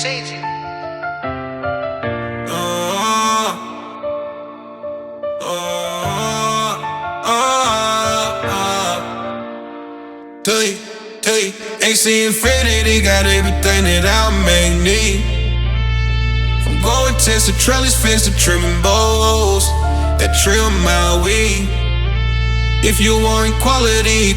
changing. Tell you, AC Infinity got everything that I may need. From going test to trellis fence to trimming bowls that trim my weed. If you want quality,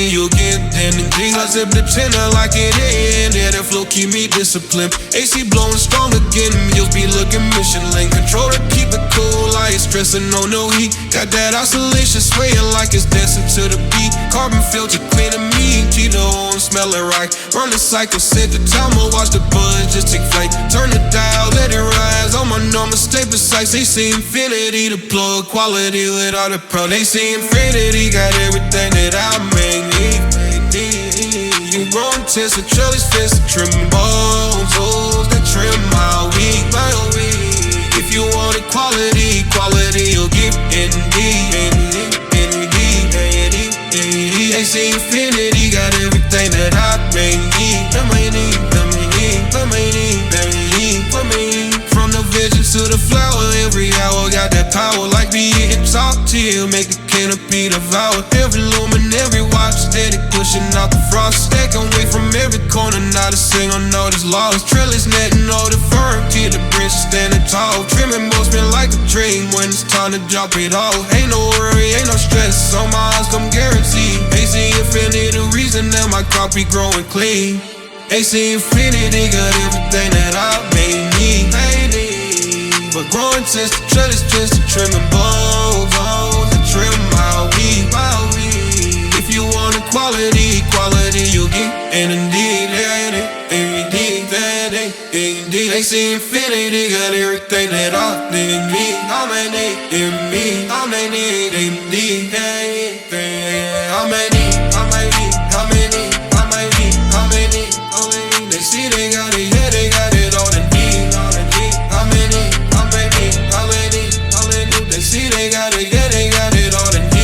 you'll get then and G. I zip the tenor like it in. Yeah, that flow keep me disciplined. AC blowing strong again, you'll be looking Michelin. Controller keep it cool, I ain't stressing on no heat. Got that oscillation swaying like it's dancing to the beat. Carbon filter clean to me, keep the on smelling right. Run the cycle, set the timer, watch the buzz just take flight. Turn the dial, let it rise. On my normal staple sites, they see Infinity, the plug quality without the pro. They see Infinity got everything that I may need. You growing test with trellis fence to trimming bones that trim my weed. If you want quality, you'll get ND. AC Infinity got everything that I may need. From the vision to the flower, every hour got that power. Like the hitting top tier, make a canopy devour. Every lumen, every watch, steady pushing out the frost. Stack away from every corner, not a single note is lost. Trellis netting all the firm, keep the branch standing tall. Trimming both been like a dream when it's time to drop it off. Ain't no worry, ain't no stress, on my eyes come guaranteed. AC Infinity, the reason that my crop be growing clean. AC Infinity got everything that I may need. But growing test to trellis fence to trimming bowls that trim my weed. If you want quality, you'll get indeed. AC Infinity got everything that I need. I may need indeed. They see they got it, yeah, they got it on the D. They see they got it, yeah, they got it on the D.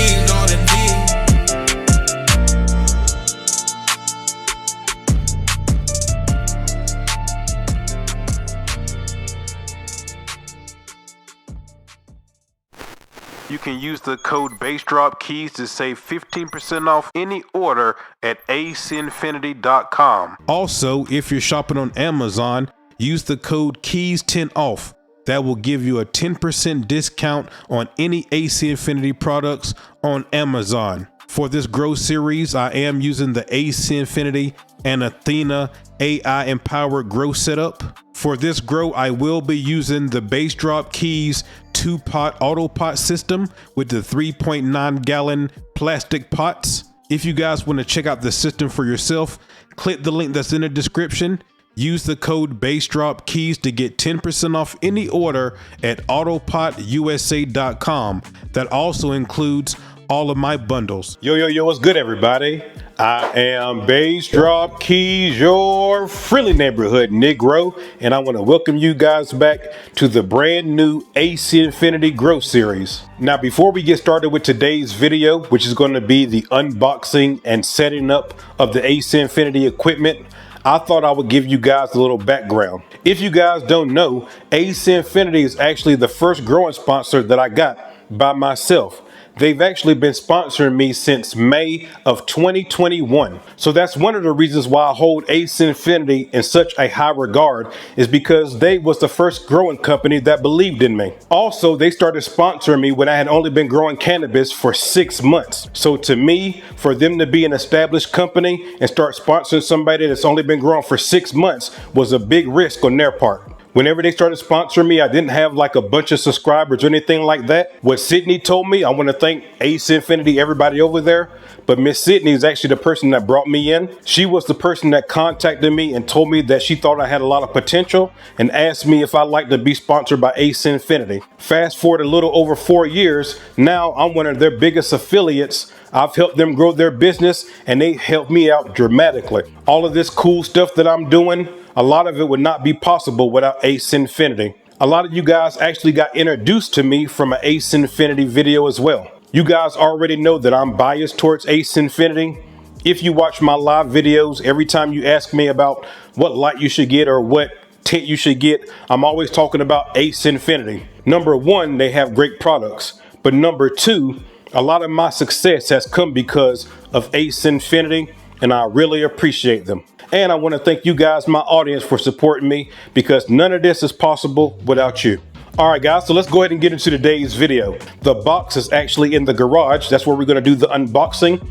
You can use the code Bassdropkeys to save 15% off any order at acinfinity.com. Also, if you're shopping on Amazon, use the code KEYS10OFF. That will give you a 10% discount on any AC Infinity products on Amazon. For this grow series, I am using the AC Infinity and Athena AI-empowered grow setup. For this grow, I will be using the Bassdropkeys 2-pot autopot system with the 3.9 gallon plastic pots. If you guys want to check out the system for yourself, click the link that's in the description. Use the code Bassdropkeys to get 10% off any order at autopotusa.com. That also includes all of my bundles. Yo, what's good, everybody? I am Bassdropkeys, your friendly neighborhood Negro, and I want to welcome you guys back to the brand new AC Infinity Grow series. Now, before we get started with today's video, which is going to be the unboxing and setting up of the AC Infinity equipment, I thought I would give you guys a little background. If you guys don't know, AC Infinity is actually the first growing sponsor that I got by myself. They've actually been sponsoring me since May of 2021. So that's one of the reasons why I hold AC Infinity in such a high regard, is because they was the first growing company that believed in me. Also, they started sponsoring me when I had only been growing cannabis for 6 months. So to me, for them to be an established company and start sponsoring somebody that's only been growing for 6 months was a big risk on their part. Whenever they started sponsoring me, I didn't have like a bunch of subscribers or anything like that. What Sydney told me, I want to thank AC Infinity, everybody over there. But Miss Sydney is actually the person that brought me in. She was the person that contacted me and told me that she thought I had a lot of potential and asked me if I'd like to be sponsored by AC Infinity. Fast forward a little over 4 years, now I'm one of their biggest affiliates. I've helped them grow their business and they helped me out dramatically. All of this cool stuff that I'm doing, a lot of it would not be possible without AC Infinity. A lot of you guys actually got introduced to me from an AC Infinity video as well. You guys already know that I'm biased towards AC Infinity. If you watch my live videos, every time you ask me about what light you should get or what tent you should get, I'm always talking about Ace Infinity. Number one, they have great products. But number two, a lot of my success has come because of Ace Infinity, and I really appreciate them. And I want to thank you guys, my audience, for supporting me, because none of this is possible without you. All right, guys, so let's go ahead and get into today's video. The box is actually in the garage. That's where we're going to do the unboxing.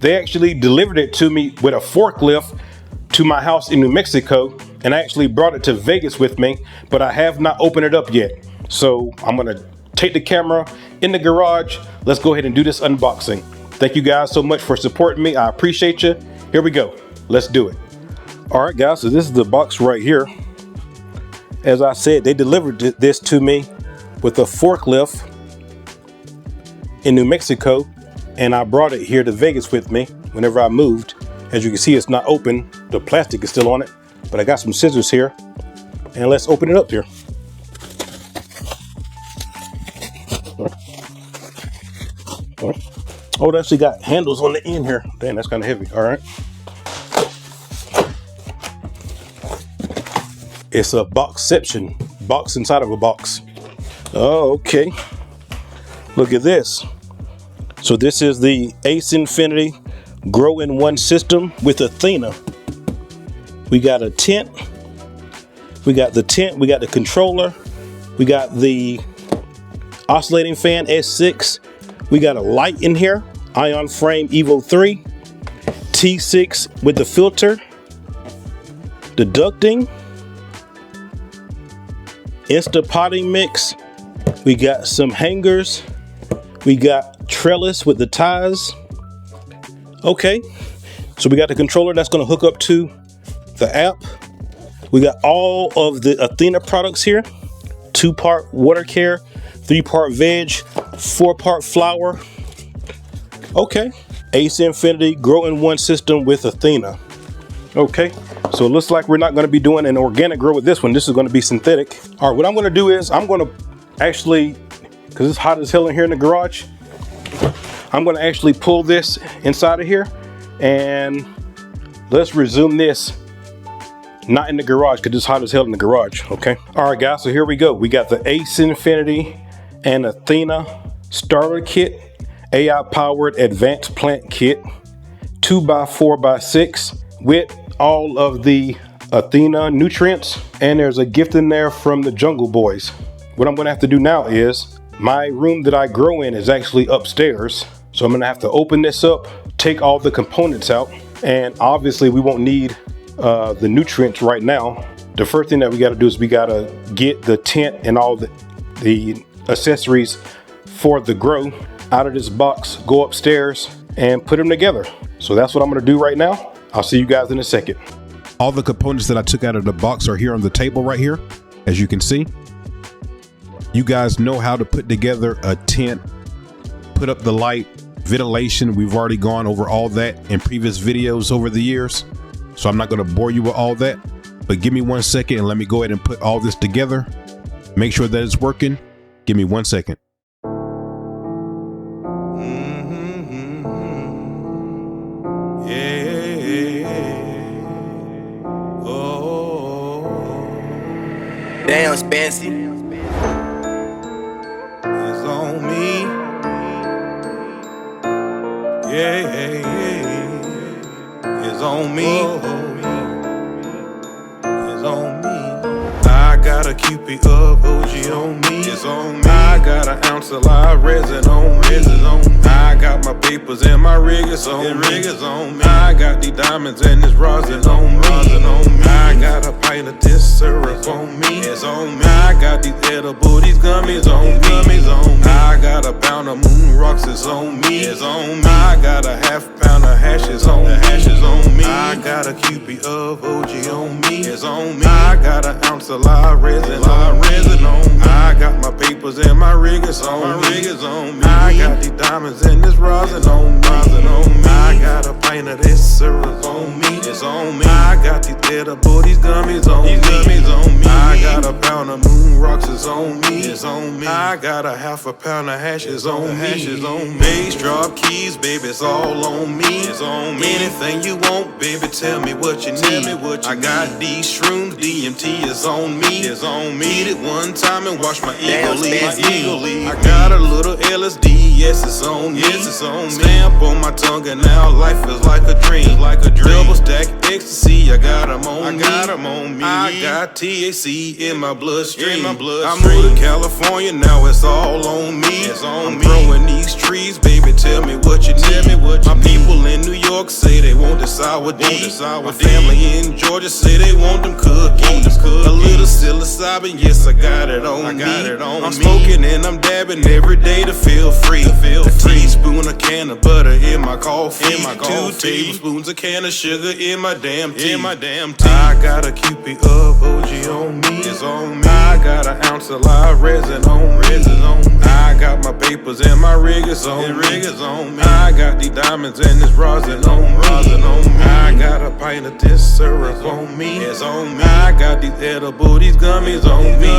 They actually delivered it to me with a forklift to my house in New Mexico, and I actually brought it to Vegas with me, but I have not opened it up yet. So I'm going to take the camera in the garage. Let's go ahead and do this unboxing. Thank you guys so much for supporting me. I appreciate you. Here we go. Let's do it. All right, guys, so this is the box right here. As I said, they delivered this to me with a forklift in New Mexico, and I brought it here to Vegas with me whenever I moved. As you can see, it's not open. The plastic is still on it, but I got some scissors here, and let's open it up here. Oh, it actually got handles on the end here. Dang, that's kind of heavy. All right. It's a boxception, box inside of a box. Oh, okay. Look at this. So this is the Ace Infinity Grow in One system with Athena. We got a tent. We got the tent. We got the controller. We got the oscillating fan S6. We got a light in here. Ion Frame Evo 3. T6 with the filter. The ducting. Insta potting mix. We got some hangers. We got trellis with the ties. Okay, so we got the controller that's going to hook up to the app. We got all of the Athena products here. 2-part water care, 3-part veg, 4-part flour. Okay, Ace Infinity Grow in One system with Athena. Okay, so it looks like we're not going to be doing an organic grow with this one. This is going to be synthetic. All right, what I'm going to do is I'm going to actually, because it's hot as hell in here in the garage, I'm going to actually pull this inside of here, and let's resume this not in the garage because it's hot as hell in the garage. Okay. All right, guys, so here we go. We got the Ace Infinity and Athena starter kit, AI powered advanced plant kit, 2x4x6 with all of the Athena nutrients, and there's a gift in there from the Jungle Boys. What I'm gonna have to do now is, my room that I grow in is actually upstairs, so I'm gonna have to open this up, take all the components out, and obviously we won't need the nutrients right now. The first thing that we gotta do is we gotta get the tent and all the accessories for the grow out of this box, go upstairs and put them together. So that's what I'm gonna do right now. I'll see you guys in a second. All the components that I took out of the box are here on the table right here, as you can see. You guys know how to put together a tent, put up the light, ventilation. We've already gone over all that in previous videos over the years, so I'm not going to bore you with all that, but give me 1 second and let me go ahead and put all this together. Make sure that it's working. Give me 1 second. Damn, it's fancy. It's on me. Yeah. It's on me. It's on me. I got a Cupid of OG on me. It's on me. I got an ounce of live resin on me. I got my papers and my rig is on me. I got these diamonds and this rosin on me. I got a pint of this syrup on me. It's on me. I got these edible, these gummies on me. I got a pound of moon rocks, it's on me. It's on me. I got a half pound of hashes on me. I got a Cupid of OG on me. It's on me. I got an ounce of live resin on me. I got my papers and my rig is on me. I got these diamonds and this rosin on me. I got a pint of this syrup on me. It's on me. I got these edible, these gummies on me. I got a pound of moon rocks, it's on me. I I got a half a pound of hashes on me. Bassdropkeys, baby, it's all on me. It's on me. Anything you want, baby, tell me what you need. I got these shrooms, DMT is on me. It's on me. Eat it one time and watch my ego leave. I got a little LSD, yes, it's on me. Yes, it's on me. Stamp on my tongue and now life feels like a dream. Double stack ecstasy, I got 'em on me. I got THC in my bloodstream. I moved to California, now it's all on me. I'm growing these trees, baby, tell me what you need. My people in New York say they want the sour D. My family in Georgia say they want them cookies. A little psilocybin, yes, I got it on me. I'm smoking and I'm dabbing every day to feel free. A teaspoon, a can of butter in my coffee. 2 tablespoons, a can of sugar in my damn tea. I got a cupid of OG on me. It's on me. I got an ounce of live resin on me. I got my papers and my rig is on me. I got these diamonds and this rosin on me. I got a pint of this syrup on me. It's on me. I got these edible, these gummies on me.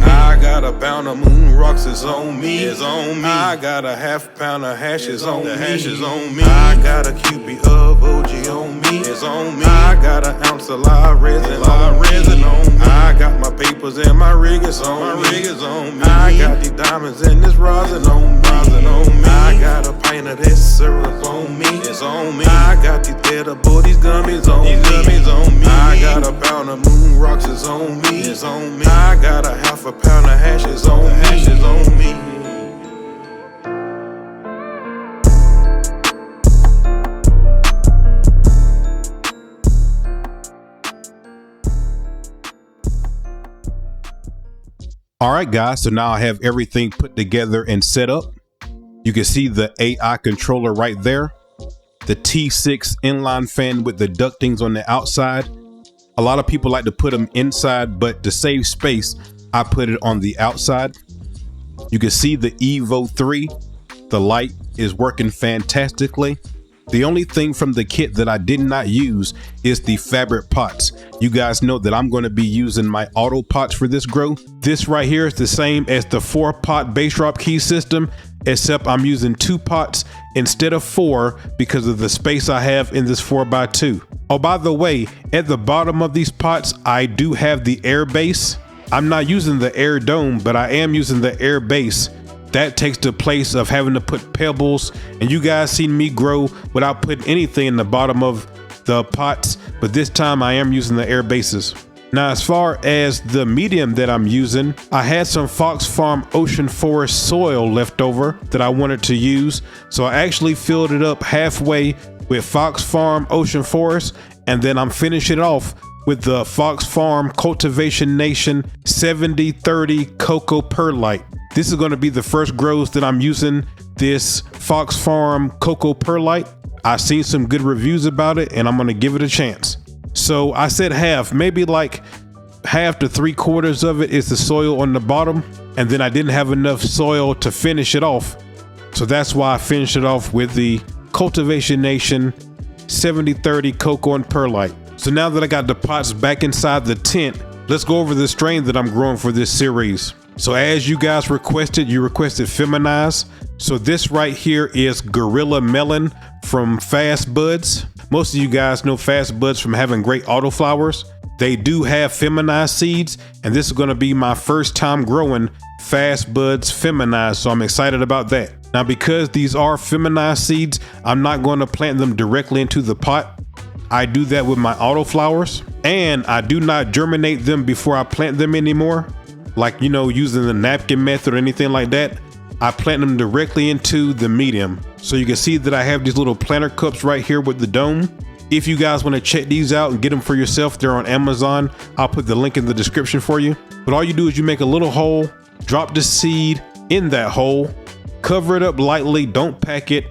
I got a pound of moon rocks, it's on me. It's on me. I got a half pound of hashes on me. I got a cupid of OG on me. It's on me. I got an ounce of live resin on me. I got my papers and my rig is on me. I got these diamonds and this rosin on me. I got a pint of this syrup on me. It's on me. I got these edible, these gummies on me. I got a pound of moon rocks, it's on me. I got a half a pound of hashes on me. All right, guys, so now I have everything put together and set up. You can see the AI controller right there, the T6 inline fan with the ductings on the outside. A lot of people like to put them inside, but to save space, I put it on the outside. You can see the Evo 3. The light is working fantastically. The only thing from the kit that I did not use is the fabric pots. You guys know that I'm going to be using my autopots for this grow. This right here is the same as the 4-pot Bassdropkeys system, except I'm using 2 pots instead of 4 because of the space I have in this 4x2. Oh, by the way, at the bottom of these pots, I do have the air base. I'm not using the air dome, but I am using the air base. That takes the place of having to put pebbles, and you guys seen me grow without putting anything in the bottom of the pots, but this time I am using the air bases. Now, as far as the medium that I'm using, I had some Fox Farm Ocean Forest soil left over that I wanted to use, so I actually filled it up halfway with Fox Farm Ocean Forest, and then I'm finishing it off with the Fox Farm Cultivation Nation 70-30 Cocoa Perlite. This is going to be the first grows that I'm using this Fox Farm Cocoa Perlite. I've seen some good reviews about it and I'm going to give it a chance. So I said half, maybe like half to 3/4 of it is the soil on the bottom. And then I didn't have enough soil to finish it off. So that's why I finished it off with the Cultivation Nation 70-30 Cocoa and Perlite. So now that I got the pots back inside the tent, let's go over the strain that I'm growing for this series. So as you guys requested, you requested feminized. So this right here is Gorilla Melon from Fast Buds. Most of you guys know Fast Buds from having great autoflowers. They do have feminized seeds, and this is going to be my first time growing Fast Buds feminized, so I'm excited about that. Now, because these are feminized seeds, I'm not going to plant them directly into the pot. I do that with my autoflowers, and I do not germinate them before I plant them anymore. Like, you know, using the napkin method or anything like that. I plant them directly into the medium. So you can see that I have these little planter cups right here with the dome. If you guys want to check these out and get them for yourself, they're on Amazon. I'll put the link in the description for you. But all you do is you make a little hole, drop the seed in that hole, cover it up lightly, don't pack it.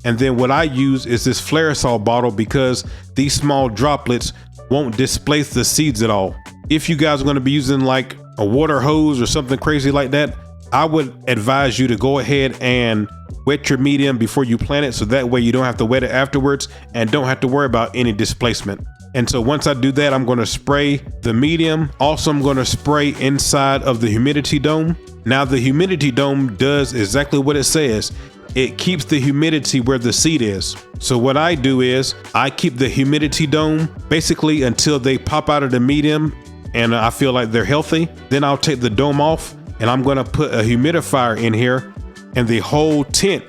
And then what I use is this Flaresol bottle because these small droplets won't displace the seeds at all. If you guys are going to be using like a water hose or something crazy like that, I would advise you to go ahead and wet your medium before you plant it, so that way you don't have to wet it afterwards and don't have to worry about any displacement. And so once I do that, I'm going to spray the medium. Also, I'm going to spray inside of the humidity dome. Now the humidity dome does exactly what it says. It keeps the humidity where the seed is. So what I do is I keep the humidity dome basically until they pop out of the medium and I feel like they're healthy. Then I'll take the dome off and I'm going to put a humidifier in here, and the whole tent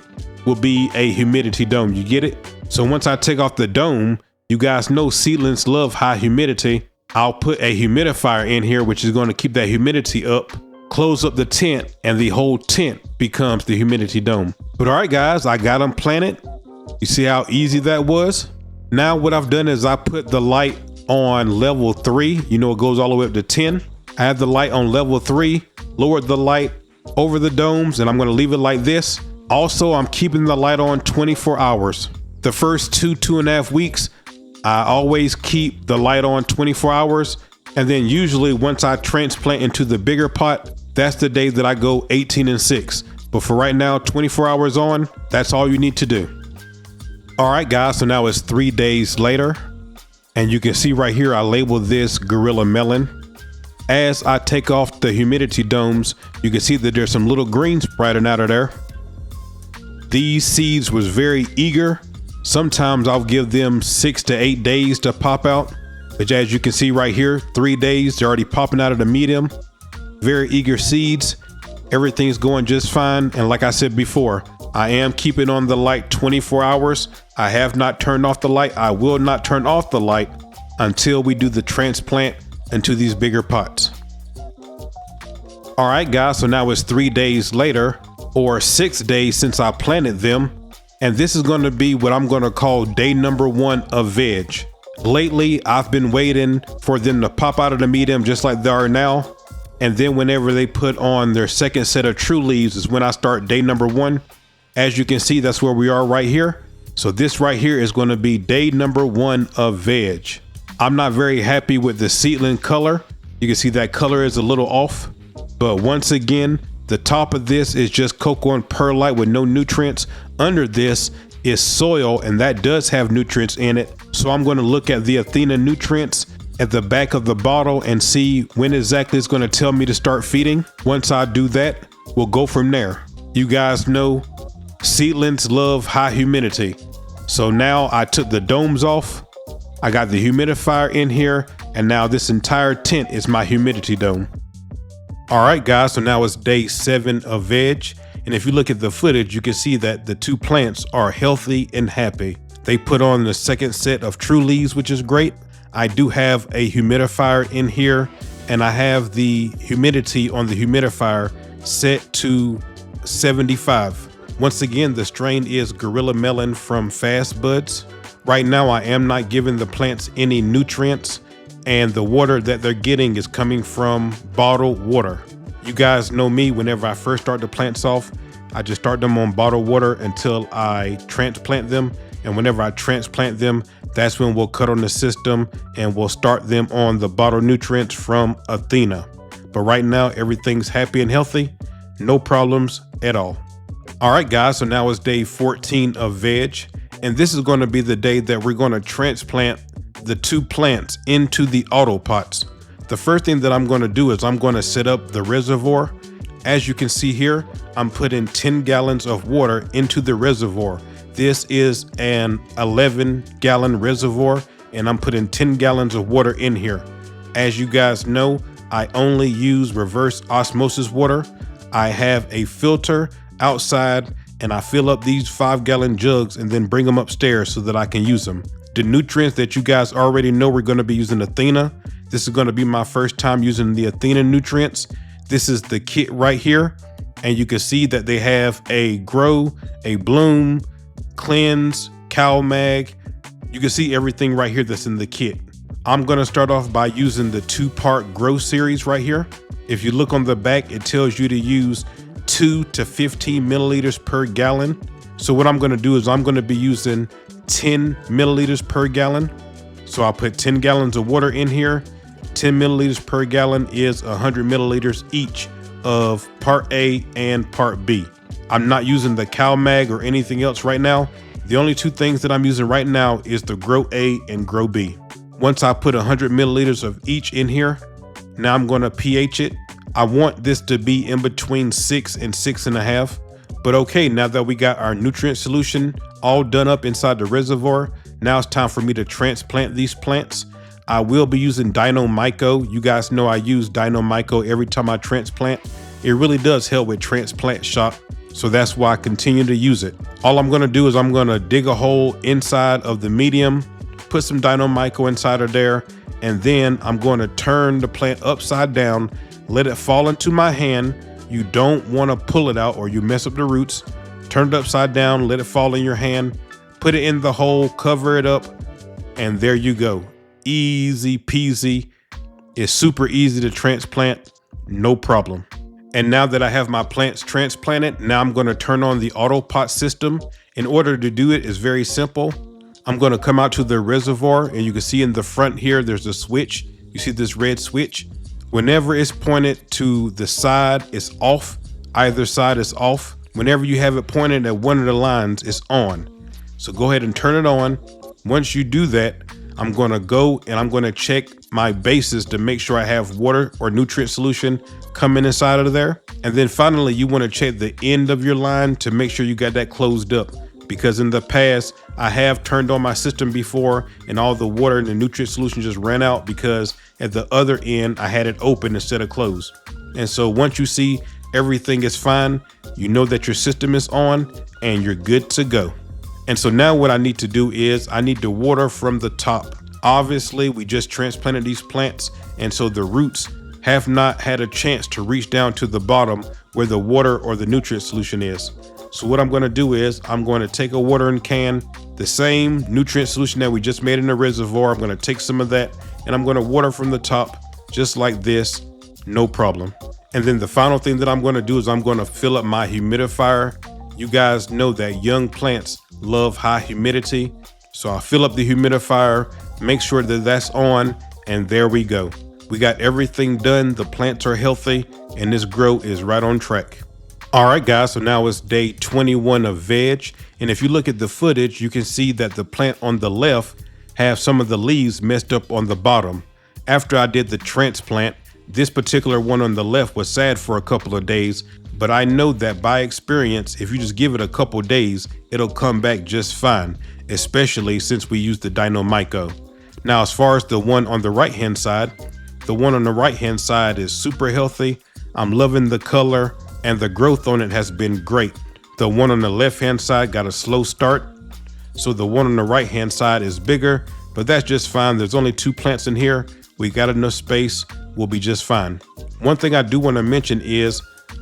will be a humidity dome. You get it? So once I take off the dome, you guys know seedlings love high humidity. I'll put a humidifier in here, which is going to keep that humidity up, close up the tent, and the whole tent becomes the humidity dome. But all right, guys, I got them planted. You see how easy that was? Now what I've done is I put the light on level 3. You know, it goes all the way up to 10. I have the light on level 3, lowered the light over the domes, and I'm going to leave it like this. Also, I'm keeping the light on 24 hours. The first 2.5 weeks, I always keep the light on 24 hours. And then usually once I transplant into the bigger pot, that's the day that I go 18 and 6. But for right now, 24 hours on, that's all you need to do. All right, guys, so now it's 3 days later. And you can see right here, I labeled this Gorilla Melon. As I take off the humidity domes, you can see that there's some little green sprouting out of there. These seeds was very eager. Sometimes I'll give them 6 to 8 days to pop out. But as you can see right here, 3 days, they're already popping out of the medium. Very eager seeds. Everything's going just fine. And like I said before, I am keeping on the light 24 hours. I have not turned off the light. I will not turn off the light until we do the transplant into these bigger pots. All right, guys, so now it's 3 days later, or 6 days since I planted them. And this is going to be what I'm going to call day number 1 of veg. Lately, I've been waiting for them to pop out of the medium just like they are now. And then whenever they put on their second set of true leaves is when I start day number 1. As you can see, that's where we are right here. So this right here is going to be day number 1 of veg. I'm not very happy with the seedling color. You can see that color is a little off. But once again, the top of this is just cocoa and perlite with no nutrients. Under this is soil, and that does have nutrients in it. So I'm going to look at the Athena nutrients at the back of the bottle and see when exactly it's going to tell me to start feeding. Once I do that, we'll go from there. You guys know seedlings love high humidity. So now I took the domes off. I got the humidifier in here, and now this entire tent is my humidity dome. All right, guys, so now it's day 7 of veg. And if you look at the footage, you can see that the 2 plants are healthy and happy. They put on the second set of true leaves, which is great. I do have a humidifier in here, and I have the humidity on the humidifier set to 75. Once again, the strain is Gorilla Melon from Fast Buds. Right now, I am not giving the plants any nutrients, and the water that they're getting is coming from bottled water. You guys know me, whenever I first start the plants off, I just start them on bottled water until I transplant them. And whenever I transplant them, that's when we'll cut on the system and we'll start them on the bottled nutrients from Athena. But right now, everything's happy and healthy. No problems at all. All right, guys, so now it's day 14 of veg. And this is going to be the day that we're going to transplant the 2 plants into the autopots. The first thing that I'm going to do is I'm going to set up the reservoir. As you can see here, I'm putting 10 gallons of water into the reservoir. This is an 11-gallon reservoir, and I'm putting 10 gallons of water in here. As you guys know, I only use reverse osmosis water. I have a filter outside, and I fill up these 5-gallon jugs and then bring them upstairs so that I can use them. The nutrients that you guys already know, we're going to be using Athena. This is going to be my first time using the Athena nutrients. This is the kit right here. And you can see that they have a grow, a bloom, cleanse, cow mag. You can see everything right here that's in the kit. I'm going to start off by using the 2-part grow series right here. If you look on the back, it tells you to use 2 to 15 milliliters per gallon. So what I'm going to do is I'm going to be using 10 milliliters per gallon. So I'll put 10 gallons of water in here. 10 milliliters per gallon is 100 milliliters each of part A and part B. I'm not using the cow mag or anything else right now. The only 2 things that I'm using right now is the grow A and grow B. Once I put 100 milliliters of each in here, now I'm gonna pH it. I want this to be in between 6 and 6.5. But okay, now that we got our nutrient solution all done up inside the reservoir, now it's time for me to transplant these plants. I will be using Dynomyco. You guys know I use Dynomyco every time I transplant. It really does help with transplant shock, so that's why I continue to use it. All I'm gonna do is I'm gonna dig a hole inside of the medium, put some Dynomyco inside of there, and then I'm gonna turn the plant upside down, let it fall into my hand. You don't wanna pull it out or you mess up the roots. Turn it upside down, let it fall in your hand, put it in the hole, cover it up, and there you go. Easy peasy. It's super easy to transplant, no problem. And now that I have my plants transplanted, now I'm gonna turn on the autopot system. In order to do it, it's very simple. I'm gonna come out to the reservoir, and you can see in the front here, there's a switch. You see this red switch? Whenever it's pointed to the side, it's off. Either side is off. Whenever you have it pointed at one of the lines, it's on. So go ahead and turn it on. Once you do that, I'm gonna go and I'm gonna check my bases to make sure I have water or nutrient solution coming inside of there. And then finally, you wanna check the end of your line to make sure you got that closed up. Because in the past, I have turned on my system before and all the water and the nutrient solution just ran out because at the other end, I had it open instead of closed. And so once you see everything is fine, you know that your system is on and you're good to go. And so now what I need to do is I need to water from the top. Obviously, we just transplanted these plants, and so the roots have not had a chance to reach down to the bottom where the water or the nutrient solution is. So what I'm gonna do is I'm going to take a watering can, the same nutrient solution that we just made in the reservoir. I'm gonna take some of that and I'm gonna water from the top just like this, no problem. And then the final thing that I'm gonna do is I'm gonna fill up my humidifier. You guys know that young plants love high humidity. So I'll fill up the humidifier, make sure that that's on, and there we go. We got everything done. The plants are healthy and this grow is right on track. All right, guys, so now it's day 21 of veg. And if you look at the footage, you can see that the plant on the left have some of the leaves messed up on the bottom. After I did the transplant, this particular one on the left was sad for a couple of days, but I know that by experience, if you just give it a couple days, it'll come back just fine, especially since we used the Dynomyco. Now, as far as the one on the right-hand side, the one on the right-hand side is super healthy. I'm loving the color and the growth on it has been great. The one on the left-hand side got a slow start, so the one on the right-hand side is bigger, but that's just fine. There's only 2 plants in here. We got enough space, we'll be just fine. One thing I do want to mention is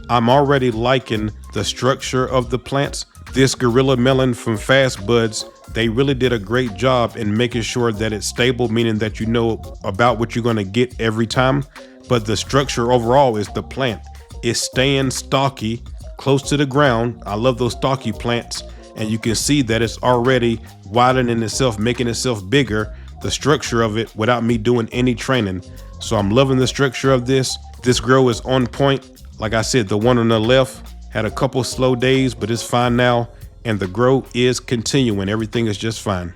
I'm already liking the structure of the plants. This Gorilla Melon from Fast Buds, they really did a great job in making sure that it's stable, meaning that you know about what you're gonna get every time. But the structure overall is the plant. It's staying stocky, close to the ground. I love those stocky plants. And you can see that it's already widening itself, making itself bigger, the structure of it, without me doing any training. So I'm loving the structure of this. This grow is on point. Like I said, the one on the left had a couple slow days, but it's fine now. And the grow is continuing. Everything is just fine.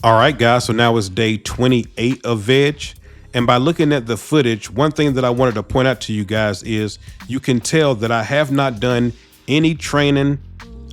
All right, guys, so now it's day 28 of veg. And by looking at the footage, one thing that I wanted to point out to you guys is you can tell that I have not done any training.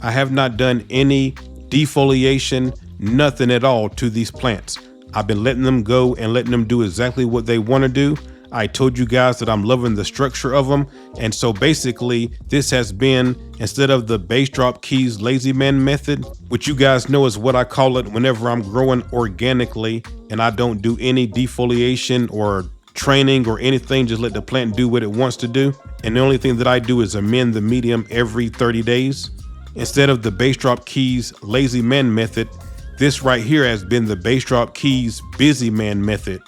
I have not done any defoliation, nothing at all to these plants. I've been letting them go and letting them do exactly what they want to do. I told you guys that I'm loving the structure of them. And so basically this has been, instead of the Bassdropkeys lazy man method, which you guys know is what I call it whenever I'm growing organically and I don't do any defoliation or training or anything, just let the plant do what it wants to do. And the only thing that I do is amend the medium every 30 days. Instead of the Bassdropkeys lazy man method, this right here has been the Bassdropkeys busy man method.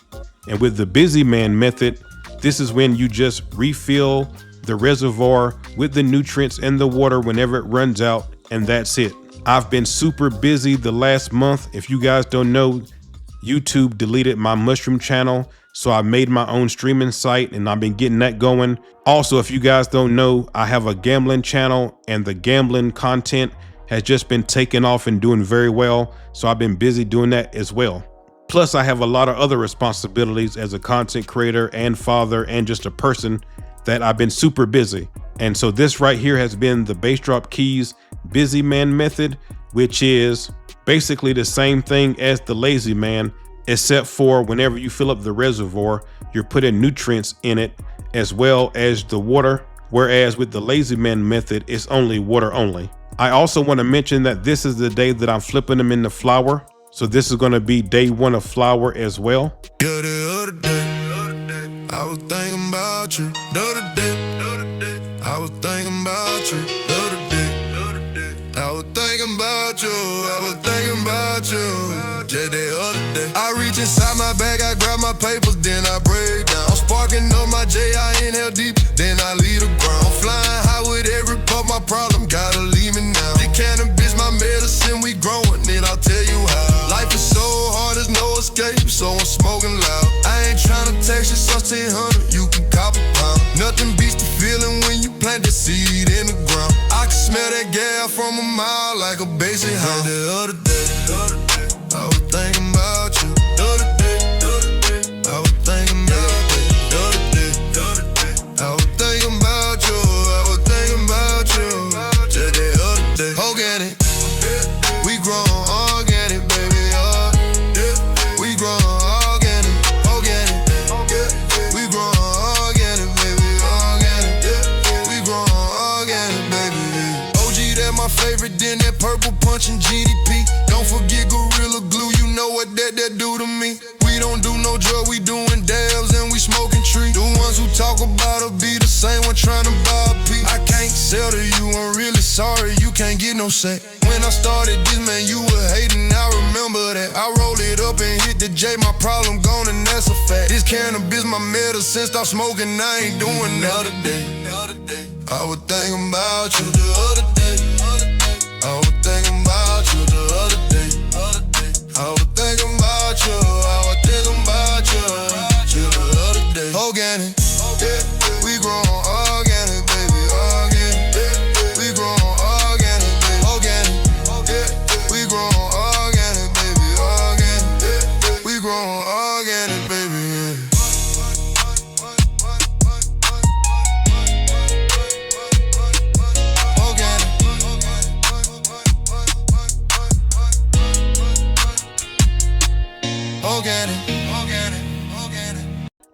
And with the busy man method, this is when you just refill the reservoir with the nutrients and the water whenever it runs out, and that's it. I've been super busy the last month. If you guys don't know, YouTube deleted my mushroom channel, so I made my own streaming site and I've been getting that going. Also, if you guys don't know, I have a gambling channel and the gambling content has just been taking off and doing very well. So I've been busy doing that as well. Plus, I have a lot of other responsibilities as a content creator and father and just a person that I've been super busy. And so this right here has been the Bassdropkeys Busy Man method, which is basically the same thing as the lazy man, except for whenever you fill up the reservoir, you're putting nutrients in it as well as the water. Whereas with the lazy man method, it's only water only. I also want to mention that this is the day that I'm flipping them into flower. So this is going to be day 1 of flower as well. Yeah, the other day, I was thinking about you. The other day, I was thinking about you. The other day, I was thinking about you. I was thinking about you. Just the other day, I reach inside my bag, I grab my papers, then I break down. I'm sparking up my J, I inhale deep, then I leave the ground. I'm flying high with every puff, my problem gotta leave me now. The cannabis, my medicine, we growing it, I'll tell you how. Life is so hard, there's no escape, so I'm smoking loud. I ain't tryna text you, so 1000, you can cop a pound. Nothing beats the feeling when you plant the seed in the ground. I can smell that gas from a mile like a basic hound. The other day, I was thinking about you. The other day, I was thinking about you. The other day, I was thinking about you. I was thinking about you. Just the other day, organic, we growing organic, baby. We growing organic, we growing organic, baby, we growing organic, baby. OG, that my favorite, then that purple punching GDP. Don't forget Gorilla Glue, you know what that do to me. We don't do no drug, we doing dabs and we smoking tree. The ones who talk about it be the same one trying to buy a piece. I can't sell to you, I'm really sorry, you can't get no say. When I started this, man, you were hating, I remember that. I rolled it up and hit the J, my problem gone and that's a fact. This cannabis, my medicine, stop smoking, I ain't doing that. The other day, I was thinking about you. The other day, I was thinking about you. The other day, I was thinking about you. I was thinking about you. The other day, organic, we growing organic, baby, organic. We growing organic, baby, organic. We growing organic, baby, organic. We growing organic, baby.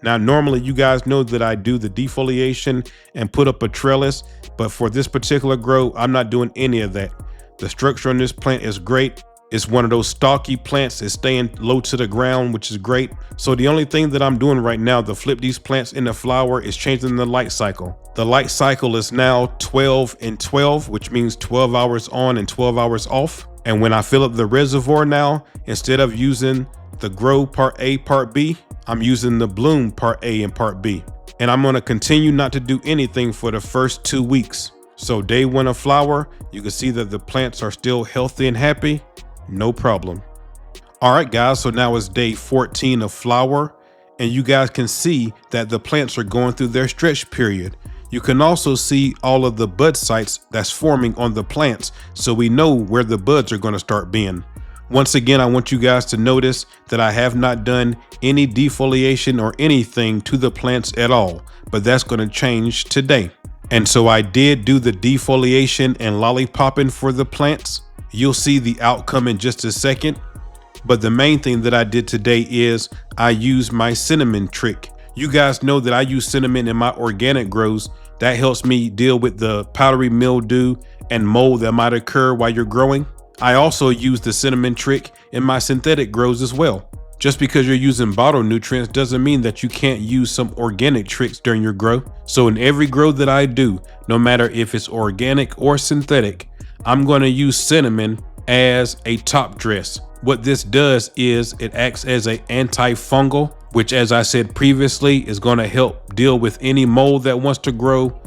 Now, normally you guys know that I do the defoliation and put up a trellis, but for this particular grow, I'm not doing any of that. The structure on this plant is great. It's one of those stocky plants. It's staying low to the ground, which is great. So the only thing that I'm doing right now to flip these plants into flower is changing the light cycle. The light cycle is now 12 and 12, which means 12 hours on and 12 hours off. And when I fill up the reservoir now, instead of using the grow part A, part B, I'm using the bloom part A and part B. And I'm gonna continue not to do anything for the first 2 weeks. So day 1 of flower, you can see that the plants are still healthy and happy, no problem. All right, guys, so now it's day 14 of flower, and you guys can see that the plants are going through their stretch period. You can also see all of the bud sites that's forming on the plants, so we know where the buds are gonna start being. Once again, I want you guys to notice that I have not done any defoliation or anything to the plants at all, but that's going to change today. And so I did do the defoliation and lollipopping for the plants. You'll see the outcome in just a second. But the main thing that I did today is I used my cinnamon trick. You guys know that I use cinnamon in my organic grows. That helps me deal with the powdery mildew and mold that might occur while you're growing. I also use the cinnamon trick in my synthetic grows as well. Just because you're using bottle nutrients doesn't mean that you can't use some organic tricks during your grow. So in every grow that I do, no matter if it's organic or synthetic, I'm going to use cinnamon as a top dress. What this does is it acts as an antifungal, which, as I said previously, is going to help deal with any mold that wants to grow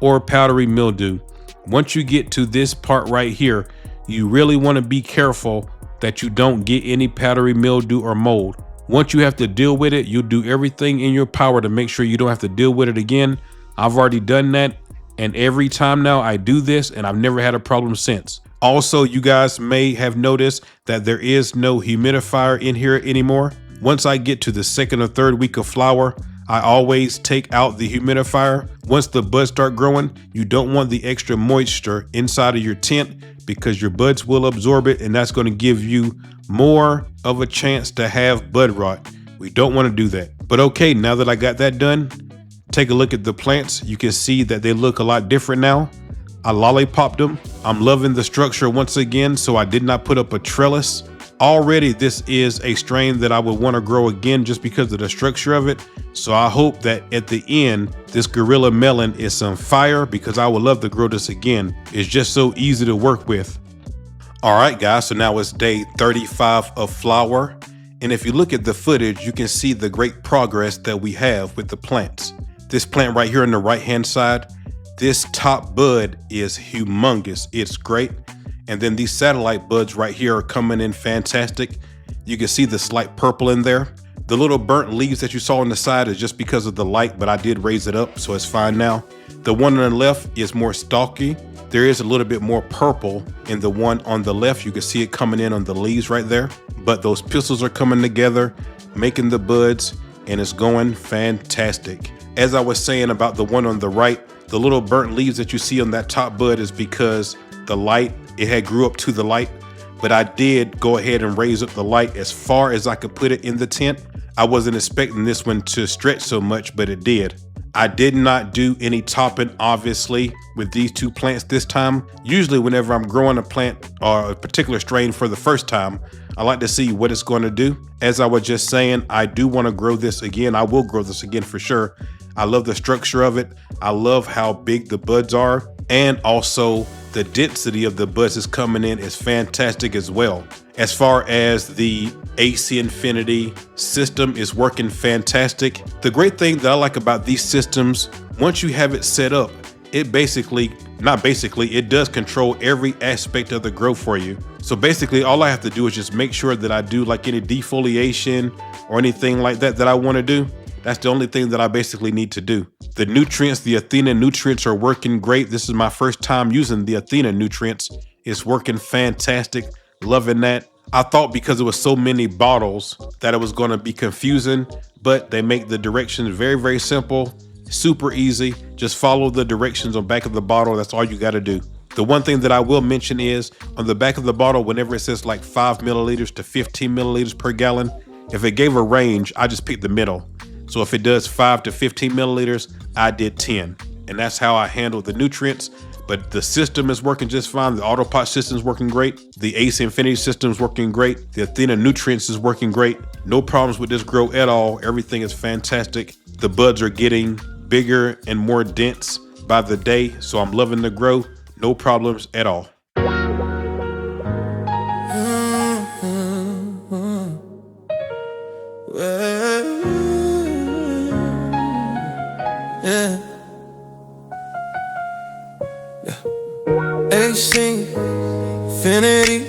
or powdery mildew. Once you get to this part right here, you really want to be careful that you don't get any powdery mildew or mold. Once you have to deal with it, you'll do everything in your power to make sure you don't have to deal with it again. I've already done that, and every time now I do this, and I've never had a problem since. Also, you guys may have noticed that there is no humidifier in here anymore. Once I get to the second or third week of flower, I always take out the humidifier. Once the buds start growing, you don't want the extra moisture inside of your tent because your buds will absorb it, and that's going to give you more of a chance to have bud rot. We don't want to do that. But okay, now that I got that done, take a look at the plants. You can see that they look a lot different now. I lollipopped them. I'm loving the structure once again, so I did not put up a trellis. Already, this is a strain that I would want to grow again just because of the structure of it. So I hope that at the end, this Gorilla Melon is some fire because I would love to grow this again. It's just so easy to work with. All right, guys, so now it's day 35 of flower. And if you look at the footage, you can see the great progress that we have with the plants. This plant right here on the right-hand side, this top bud is humongous. It's great. And then these satellite buds right here are coming in fantastic. You can see the slight purple in there. The little burnt leaves that you saw on the side is just because of the light, but I did raise it up, so it's fine now. The one on the left is more stalky. There is a little bit more purple in the one on the left. You can see it coming in on the leaves right there. But those pistils are coming together, making the buds, and it's going fantastic. As I was saying about the one on the right, the little burnt leaves that you see on that top bud is because the light, it had grew up to the light, but I did go ahead and raise up the light as far as I could put it in the tent. I wasn't expecting this one to stretch so much, but it did. I did not do any topping, obviously, with these two plants this time. Usually whenever I'm growing a plant or a particular strain for the first time, I like to see what it's going to do. As I was just saying, I do want to grow this again. I will grow this again for sure. I love the structure of it. I love how big the buds are. And also the density of the buds is coming in is fantastic as well. As far as the AC Infinity system is working fantastic. The great thing that I like about these systems, once you have it set up, it it does control every aspect of the grow for you. So basically all I have to do is just make sure that I do like any defoliation or anything like that I want to do. That's the only thing that I basically need to do. The nutrients, the Athena nutrients are working great. This is my first time using the Athena nutrients. It's working fantastic. Loving that. I thought because it was so many bottles that it was going to be confusing, but they make the directions very, very simple, super easy. Just follow the directions on the back of the bottle. That's all you got to do. The one thing that I will mention is on the back of the bottle, whenever it says like 5 milliliters to 15 milliliters per gallon, if it gave a range, I just picked the middle. So if it does 5 to 15 milliliters, I did 10. And that's how I handle the nutrients. But the system is working just fine. The autopot system is working great. The AC Infinity system is working great. The Athena nutrients is working great. No problems with this grow at all. Everything is fantastic. The buds are getting bigger and more dense by the day. So I'm loving the grow. No problems at all. AC Infinity,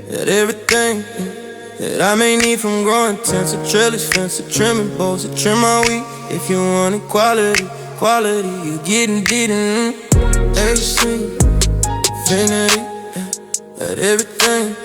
that everything that I may need from growing tents to trellis fence to trimming bowls to trim my wheat. If you want quality, you getting it. AC Infinity, that everything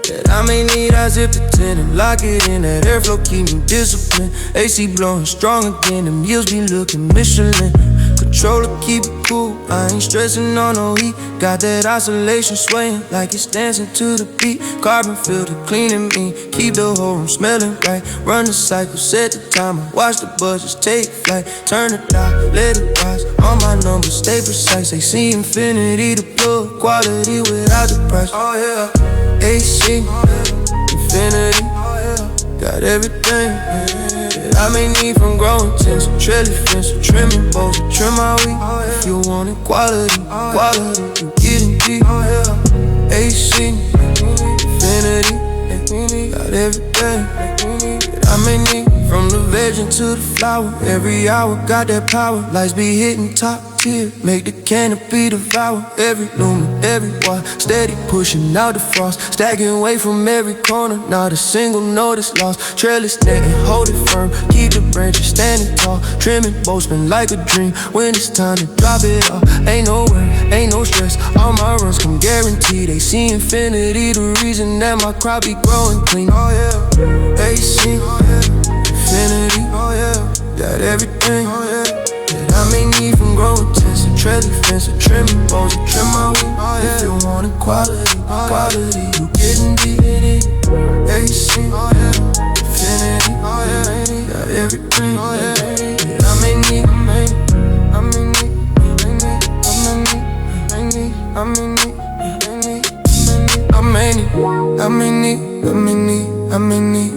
that I may need, I zip the tent and lock it in. That airflow keep me disciplined. AC blowing strong again, the meals be looking Michelin. Controller keep it cool, I ain't stressing on no heat. Got that oscillation swaying like it's dancing to the beat. Carbon filter cleaning me, keep the whole room smelling right. Run the cycle, set the timer, watch the budgets take flight. Turn it down, let it rise, all my numbers stay precise. AC Infinity, the plug, quality without the price. Oh yeah, AC Infinity, got everything that I may need from growing tents, trellis fence, trimming bowls, trim my wheat. If you want quality, you getting deep. AC Infinity, got everything that I may need. From the veg to the flower, every hour got that power. Lights be hitting top tear, make the canopy devour every lumen, every wire. Steady pushing out the frost, stacking away from every corner. Not a single note is lost. Trellis netting, hold it firm, keep the branches standing tall. Trimming, boastman like a dream. When it's time to drop it off, ain't no worry, ain't no stress. All my runs can guarantee they see infinity. The reason that my crop be growing clean. Oh yeah, they see infinity. Oh yeah, got everything. Oh yeah. That I may need from growing tents and trellis fence and trimming bows and trim my wing. If you want quality, quality, you getting deep in it. AC, infinity, got everything. That I may need, I may need.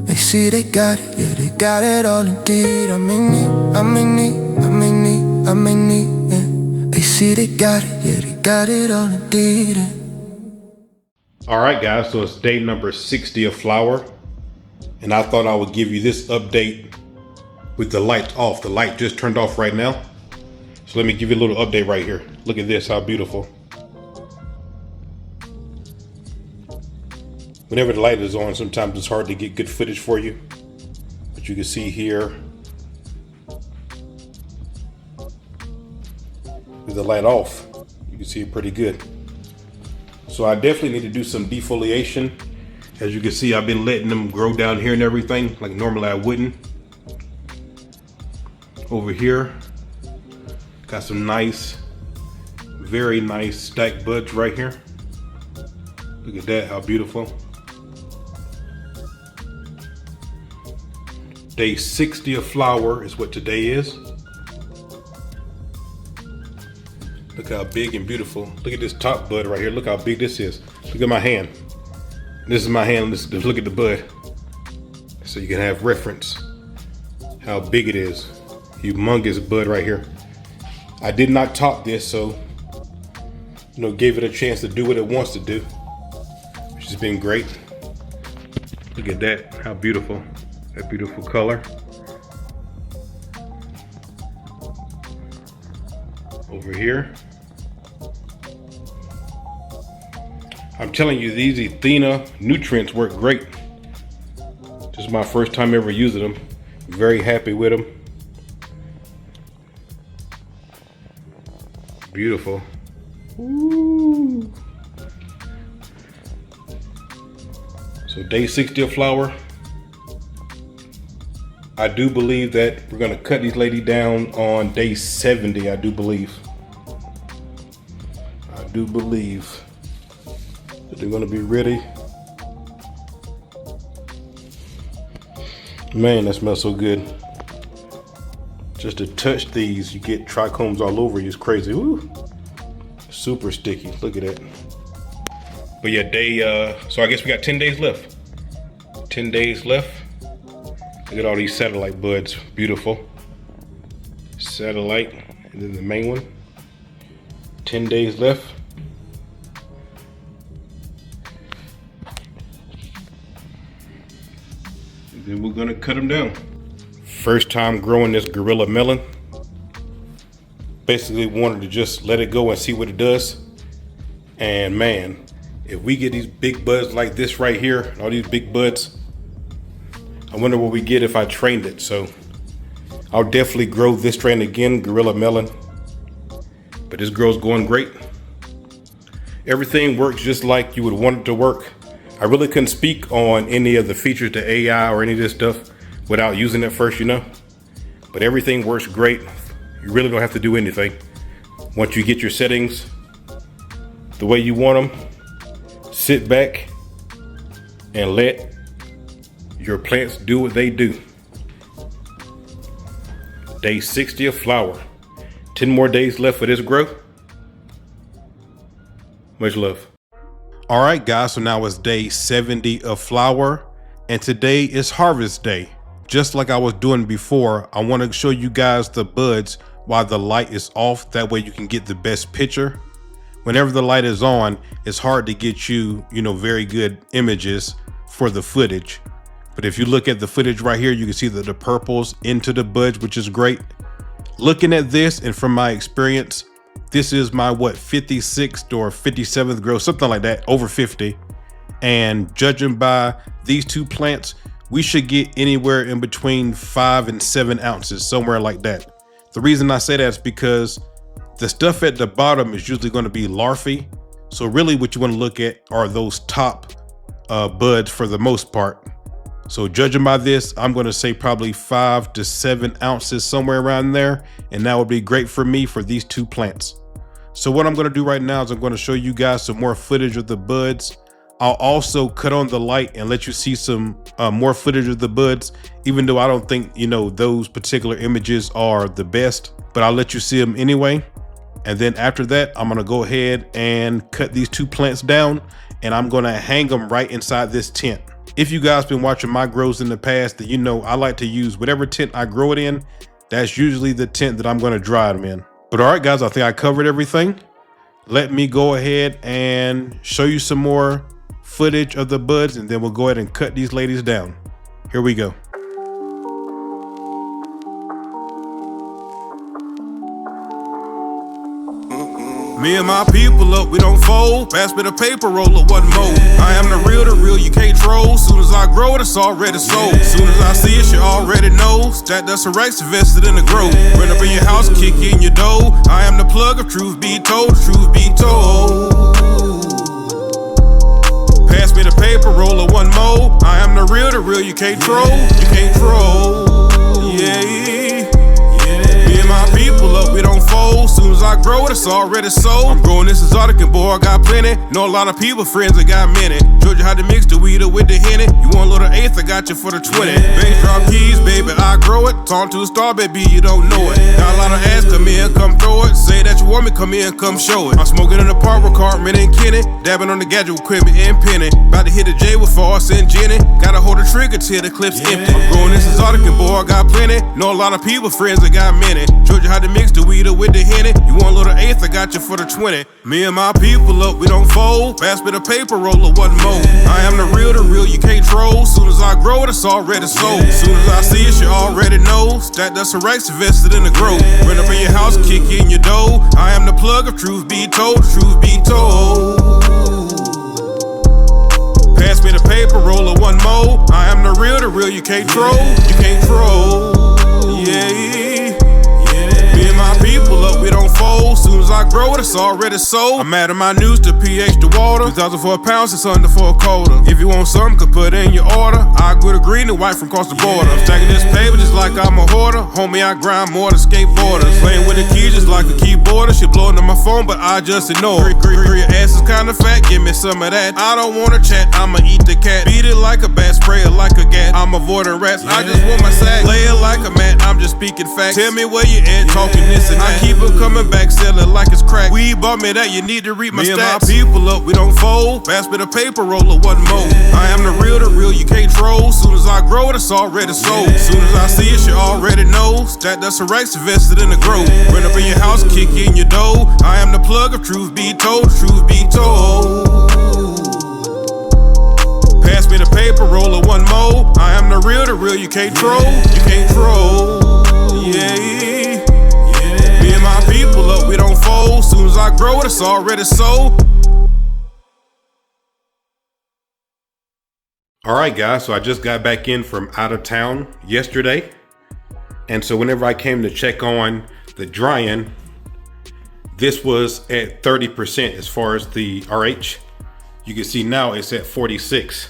They see they got it, yeah, they got it all indeed. I may need, yeah. They see they got it, yeah, they got it all indeed. All right, guys, so it's day number 60 of flower. And I thought I would give you this update with the lights off. The light just turned off right now. So let me give you a little update right here. Look at this, how beautiful. Whenever the light is on, sometimes it's hard to get good footage for you. But you can see here, with the light off, you can see it pretty good. So I definitely need to do some defoliation. As you can see, I've been letting them grow down here and everything, like normally I wouldn't. Over here, got some nice, very nice stacked buds right here. Look at that, how beautiful. Day 60 of flower is what today is. Look how big and beautiful. Look at this top bud right here. Look how big this is. Look at my hand. This is my hand. Let's look at the bud. So you can have reference how big it is. Humongous bud right here. I did not top this, so gave it a chance to do what it wants to do, which has been great. Look at that, how beautiful. That beautiful color. Over here. I'm telling you, these Athena nutrients work great. This is my first time ever using them. Very happy with them. Beautiful. Ooh. So day 60 of flower. I do believe that we're gonna cut these ladies down on day 70, I do believe. I do believe that they're gonna be ready. Man, that smells so good. Just to touch these, you get trichomes all over you, it's crazy. Ooh. Super sticky, look at that. But yeah, so I guess we got 10 days left. 10 days left. Look at all these satellite buds, beautiful. Satellite, and then the main one. 10 days left. And then we're gonna cut them down. First time growing this gorilla melon. Basically wanted to just let it go and see what it does. And man, if we get these big buds like this right here, all these big buds, I wonder what we get if I trained it. So I'll definitely grow this strain again, gorilla melon. But this grow's going great. Everything works just like you would want it to work. I really couldn't speak on any of the features to AI or any of this stuff without using it first, But everything works great. You really don't have to do anything. Once you get your settings the way you want them, sit back and let your plants do what they do. Day 60 of flower. 10 more days left for this growth. Much love. All right, guys, so now it's day 70 of flower, and today is harvest day. Just like I was doing before, I want to show you guys the buds while the light is off. That way you can get the best picture. Whenever the light is on, it's hard to get you, very good images for the footage. But if you look at the footage right here, you can see that the purples into the buds, which is great. Looking at this, and from my experience, this is my 56th or 57th grow, something like that, over 50. And judging by these two plants, we should get anywhere in between 5 and 7 ounces, somewhere like that. The reason I say that is because the stuff at the bottom is usually going to be larvae. So really what you want to look at are those top buds for the most part. So judging by this, I'm going to say probably 5 to 7 ounces, somewhere around there. And that would be great for me for these two plants. So what I'm going to do right now is I'm going to show you guys some more footage of the buds. I'll also cut on the light and let you see some more footage of the buds, even though I don't think, those particular images are the best, but I'll let you see them anyway. And then after that, I'm gonna go ahead and cut these two plants down, and I'm gonna hang them right inside this tent. If you guys been watching my grows in the past, then you know I like to use whatever tent I grow it in. That's usually the tent that I'm gonna dry them in. But all right, guys, I think I covered everything. Let me go ahead and show you some more footage of the buds, and then we'll go ahead and cut these ladies down. Here we go. Me and my people up, we don't fold. Pass me the paper roller, one more. I am the real, you can't troll. Soon as I grow it, it's already sold. Soon as I see it, you already know. Stack dust and racks invested in the growth. Run up in your house, kick in your dough. I am the plug of truth be told, truth be told. Pass me the paper roller, one more. I am the real, you can't troll. You can't troll. Yeah. Me and my people up, we don't fold. Soon as I grow it, it's already sold. I'm growing this exotic and boy, I got plenty. Know a lot of people, friends, I got many. Georgia how to mix the weed up with the Henny. You want a little eighth, I got you for the 20. Bassdropkeys, baby, I grow it. Talk to a star, baby, you don't know it. Got a lot of ass, come in, come throw it. Say that you want me, come in, come show it. I'm smoking in the park with Cartman and Kenny. Dabbing on the gadget with equipment and penny. About to hit the J with Farce and Jenny. Gotta hold the trigger till the clip's empty. I'm growing this exotic and boy, I got plenty. Know a lot of people, friends, I got many. Georgia how to mix the weed up with the Henny. You want a little eighth, I got you for the 20. Me and my people up, we don't fold. Pass me the paper roller, one more. I am the real, you can't troll. Soon as I grow it, it's already sold. Soon as I see it, you already know. Stack dust and racks invested in the growth. Run up in your house, kick in your dough. I am the plug of truth be told, truth be told. Pass me the paper roller, one more. I am the real, you can't troll. You can't troll. Yeah. Me and my people up, we don't fold. Soon as I grow it, it's already sold. I'm adding my news to pH to water. 2,000 for a pound, it's under for a quarter. If you want something, could put in your order. I agree to green and white from across the border. I'm stacking this paper just like I'm a hoarder. Homie, I grind more than skateboarders. Playing with the keys just like a keyboarder. She blowing on my phone, but I just ignore it. Your ass is kinda fat, give me some of that. I don't wanna chat, I'ma eat the cat. Beat it like a bat, spray it like a gat. I'm avoiding rats, I just want my sack. Lay it like a mat, I'm just speaking facts. Tell me where you at, talking this and that. I keep it coming back, sell it like it's crack. We bought me that, you need to read my stats. Me and my people up, we don't fold. Pass me the paper roller, one more. I am the real, you can't troll. Soon as I grow it, it's already sold. Soon as I see it, you already know. Stack dust and racks invested in the growth. Run up in your house, kick in your dough. I am the plug of truth be told, truth be told. Pass me the paper roller, one more. I am the real, you can't troll. You can't troll. Yeah. Me and my people up, we don't fold. Soon as I grow it, it's already sold. All right, guys, so I just got back in from out of town yesterday. And so whenever I came to check on the drying, this was at 30% as far as the RH. You can see now it's at 46.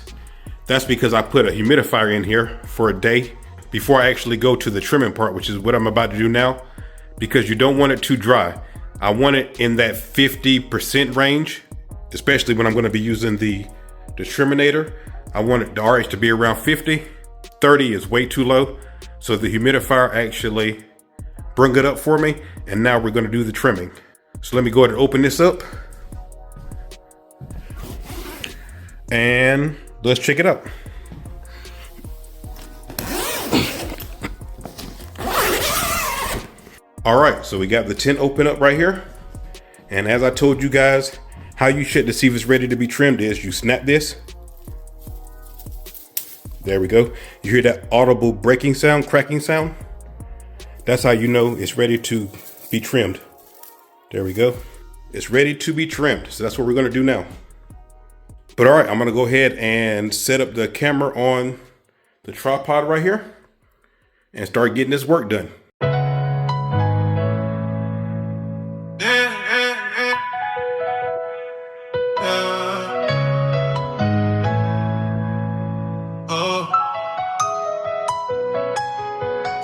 That's because I put a humidifier in here for a day before I actually go to the trimming part, which is what I'm about to do now, because you don't want it too dry. I want it in that 50% range, especially when I'm going to be using the Triminator. I want the RH to be around 50. 30 is way too low. So the humidifier actually bring it up for me. And now we're going to do the trimming. So let me go ahead and open this up. And let's check it out. All right, so we got the tent open up right here. And as I told you guys, how you check to see if it's ready to be trimmed is you snap this. There we go. You hear that audible breaking sound, cracking sound? That's how you know it's ready to be trimmed. There we go. It's ready to be trimmed. So that's what we're gonna do now. But all right, I'm gonna go ahead and set up the camera on the tripod right here and start getting this work done.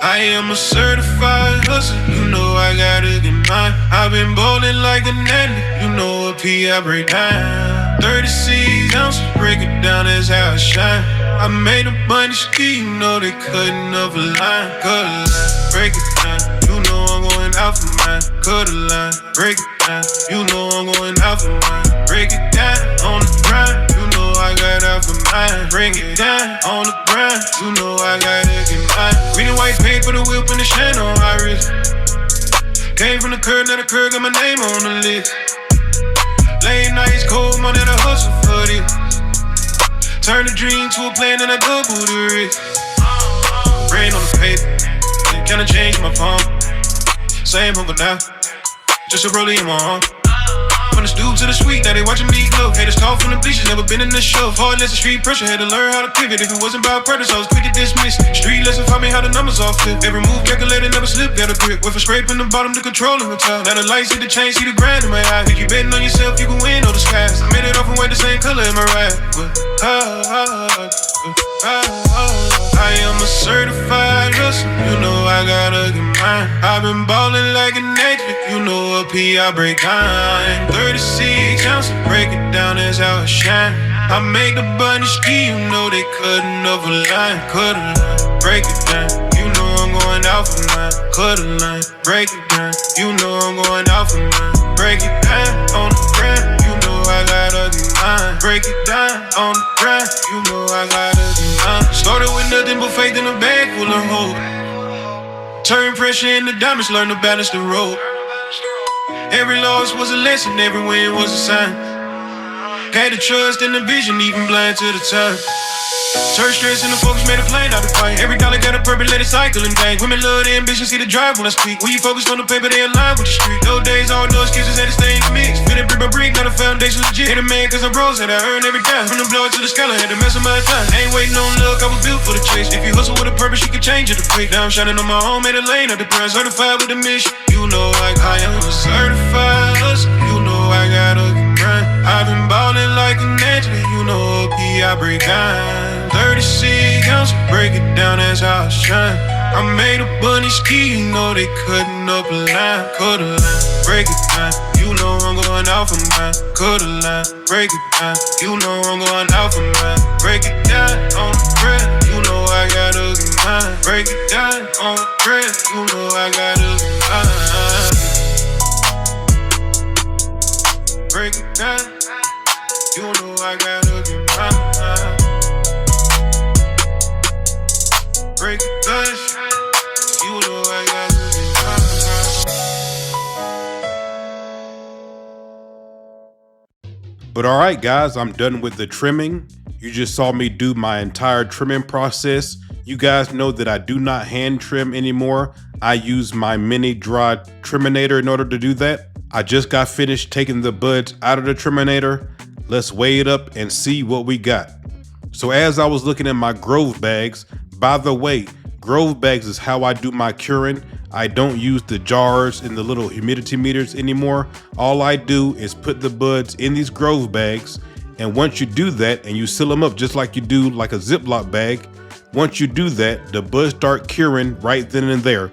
I am a certified hustler, you know I gotta get mine. I've been ballin' like an athlete, you know a P I break down. 36 ounces, break it down, that's how I shine. I made a bunch of ski, you know they cutting up a line. Cut a line, break it down, you know I'm going out for mine. Cut a line, break it down, you know I'm going out for mine. Break it down on the grind, you know I got out for mine. Bring it down on the grind, you know I gotta get mine. Green and white paint for the whip and the shine on my wrist. Came from the curb, now the curb got my name on the list. Late nights, cold money, the hustle for this. Turn the dream to a plan and I double the risk. Rain on the paper, kinda changed my palm. Same hunger now, just a rollie in my arm. From the stoop to the suite, now they watching me glow. Haters talk from the bleachers, never been in the show. Hard less the street pressure, had to learn how to pivot. If it wasn't about purpose, I was quick to dismiss. Street lesson taught me how the numbers all fit. Every move calculated, never slip, got a grip. Went from scraping the bottom to controlling the top. Now the lights hit the chain, see the grind in my eyes. If you betting on yourself, you can win, no disguise. I made it off and white, the same color in my ride. I am a certified hustler, you know I gotta get mine. I've been ballin' like an athlete, you know a P I break down. 36 ounces, break it down, that's how I shine. I make the bunny ski, you know they cutting up a line. Cut a line, break it down, you know I'm going out for mine. Cut a line, break it down, you know I'm going out for mine. Break it down on the ground, you know I gotta get mine. Break it down on the ground, you know I gotta get mine. Started with nothing but faith in a bag full of hope. Turn pressure into diamonds, learn to balance the road. Every loss was a lesson, every win was a sign. Had the trust and the vision, even blind to the time. Turn stress into focus, made a plane out of fight. Every dollar got a purpose, let it cycle and bang. Women love the ambition, see the drive when I speak. When you focused on the paper, they align with the street. Those days, all no excuses, had to stay in the mix. Fit it brick by brick, now the foundation legit. Hit a man cause I rose, had I earned every dime. From the blood to the scholar, had to mess with my time. Ain't waiting on luck, I was built for the chase. If you hustle with a purpose, you can change it to quick. Now I'm shining on my own, made a lane out the grind. Certified with a mission, you know I am a certified hustler. You know I gotta get grind. I've been ballin' like an athlete, you know P I break down. 36 ounces, break it down, that's how I shine. I made a bunny ski, you know they cutting up a line. Cut a line, break it down, you know I'm going out for mine. Cut a line, break it down, you know I'm going out for mine. Break it down on the bread, you know I gotta get mine. Break it down on the bread, you know I gotta get mine. Break it down, you know I gotta get mine. Break it down, you know I gotta get mine. But all right, guys, I'm done with the trimming. You just saw me do my entire trimming process. You guys know that I do not hand trim anymore. I use my mini dry triminator in order to do that. I just got finished taking the buds out of the triminator. Let's weigh it up and see what we got. So as I was looking at my Grove bags, by the way, Grove bags is how I do my curing. I don't use the jars and the little humidity meters anymore. All I do is put the buds in these Grove bags. And once you do that and you seal them up just like you do like a Ziploc bag, once you do that, the buds start curing right then and there.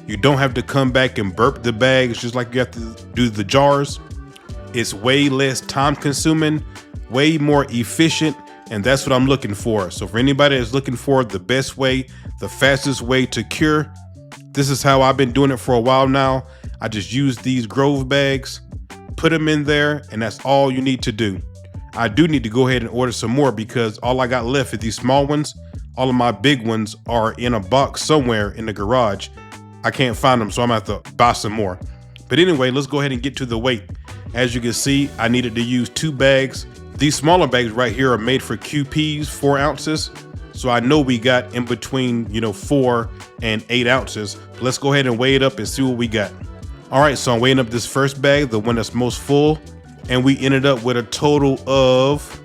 You don't have to come back and burp the bags just like you have to do the jars. It's way less time consuming, way more efficient, and that's what I'm looking for. So for anybody that's looking for the best way, the fastest way to cure, this is how I've been doing it for a while now. I just use these Grove bags, put them in there, and that's all you need to do. I do need to go ahead and order some more because all I got left is these small ones. All of my big ones are in a box somewhere in the garage. I can't find them, so I'm gonna have to buy some more. But anyway, let's go ahead and get to the weight. As you can see, I needed to use 2 bags. These smaller bags right here are made for QPs, 4 ounces. So I know we got in between, 4 and 8 ounces. Let's go ahead and weigh it up and see what we got. All right, so I'm weighing up this first bag, the one that's most full, and we ended up with a total of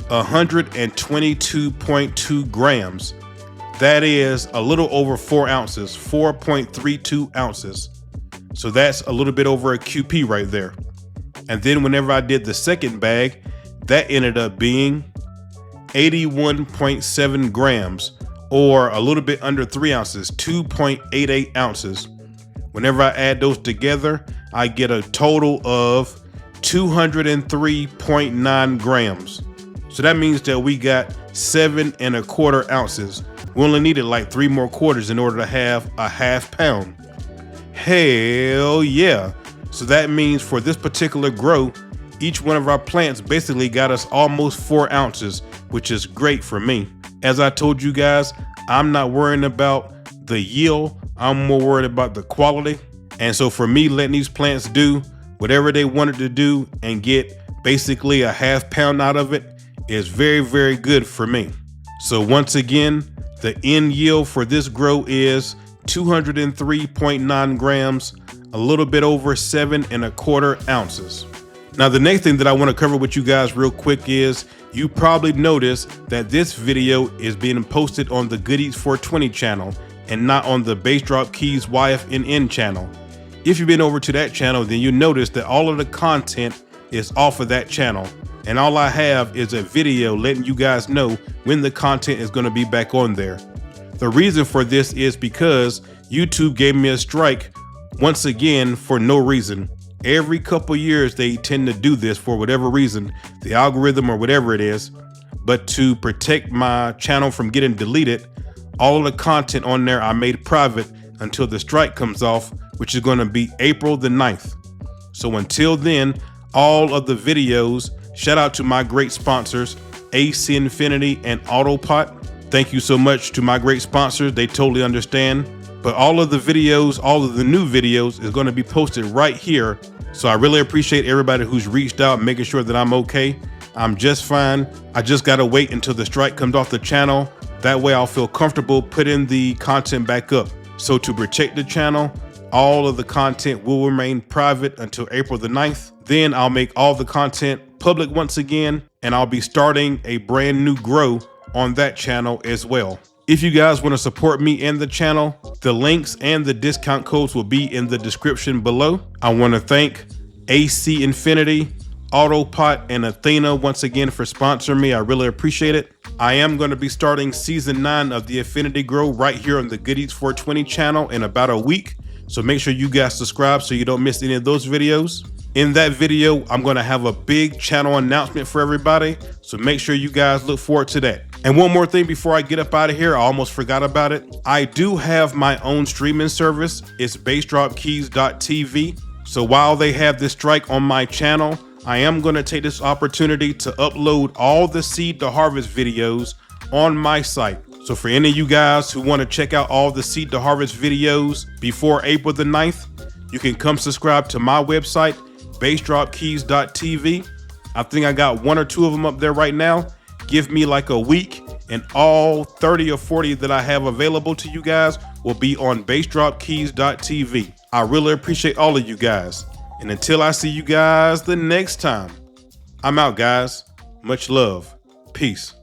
122.2 grams. That is a little over 4 ounces, 4.32 ounces. So that's a little bit over a QP right there. And then whenever I did the second bag, that ended up being 81.7 grams, or a little bit under 3 ounces, 2.88 ounces. Whenever I add those together, I get a total of 203.9 grams. So that means that we got 7 1/4 ounces. We only needed like 3 more quarters in order to have a half pound. Hell yeah. So that means for this particular grow, each one of our plants basically got us almost 4 ounces, which is great for me. As I told you guys, I'm not worrying about the yield. I'm more worried about the quality. And so for me, letting these plants do whatever they wanted to do and get basically a half pound out of it is very, very good for me. So once again, the end yield for this grow is 203.9 grams, a little bit over 7 1/4 ounces. Now, the next thing that I want to cover with you guys real quick is you probably noticed that this video is being posted on the Goodies 420 channel and not on the Bassdropkeys YFNN channel. If you've been over to that channel, then you notice that all of the content is off of that channel. And all I have is a video letting you guys know when the content is going to be back on there. The reason for this is because YouTube gave me a strike once again for no reason. Every couple years they tend to do this for whatever reason, the algorithm or whatever it is. But to protect my channel from getting deleted, all of the content on there I made private until the strike comes off, which is going to be April the 9th. So until then, all of the videos, shout out to my great sponsors, AC Infinity and Autopot. Thank you so much to my great sponsors. They totally understand. But all of the videos, all of the new videos is going to be posted right here. So I really appreciate everybody who's reached out, making sure that I'm okay. I'm just fine. I just got to wait until the strike comes off the channel. That way I'll feel comfortable putting the content back up. So to protect the channel, all of the content will remain private until April the 9th. Then I'll make all the content public once again, and I'll be starting a brand new grow on that channel as well. If you guys want to support me and the channel, the links and the discount codes will be in the description below. I want to thank AC Infinity, Autopot, and Athena once again for sponsoring me. I really appreciate it. I am going to be starting season 9 of the Affinity Grow right here on the Goodies 420 channel in about a week. So make sure you guys subscribe so you don't miss any of those videos. In that video, I'm going to have a big channel announcement for everybody. So make sure you guys look forward to that. And one more thing before I get up out of here, I almost forgot about it. I do have my own streaming service. It's Bassdropkeys.tv. So while they have this strike on my channel, I am going to take this opportunity to upload all the seed to harvest videos on my site. So for any of you guys who want to check out all the seed to harvest videos before April the 9th, you can come subscribe to my website, Bassdropkeys.tv. I think I got 1 or 2 of them up there right now. Give me like a week and all 30 or 40 that I have available to you guys will be on Bassdropkeys.tv. I really appreciate all of you guys. And until I see you guys the next time, I'm out, guys. Much love. Peace.